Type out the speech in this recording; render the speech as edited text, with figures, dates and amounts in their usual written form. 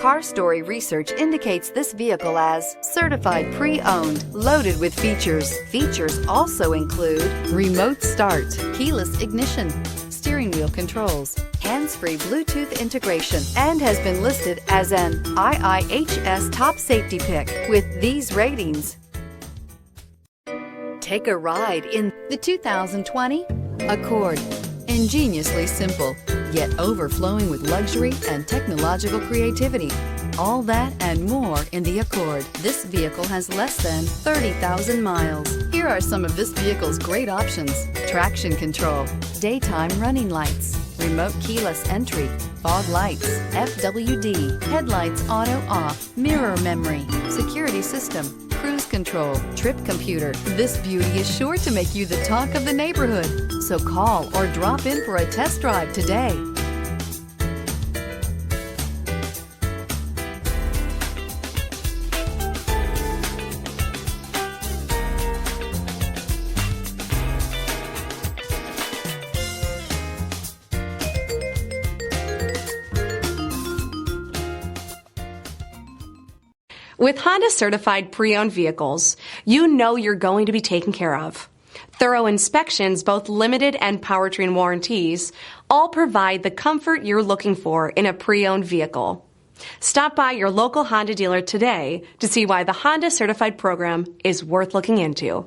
Car Story research indicates this vehicle as certified pre-owned, loaded with features. Features also include remote start, keyless ignition, steering wheel controls, hands-free Bluetooth integration, and has been listed as an IIHS top safety pick with these ratings. Take a ride in the 2020 Accord. Ingeniously simple, yet overflowing with luxury and technological creativity. All that and more in the Accord. This vehicle has less than 30,000 miles. Here are some of this vehicle's great options: traction control, daytime running lights, remote keyless entry, fog lights, FWD, headlights auto off, mirror memory, security system, cruise control, trip computer. This beauty is sure to make you the talk of the neighborhood. So call or drop in for a test drive today. With Honda certified pre-owned vehicles, you know you're going to be taken care of. Thorough inspections, both limited and powertrain warranties, all provide the comfort you're looking for in a pre-owned vehicle. Stop by your local Honda dealer today to see why the Honda certified program is worth looking into.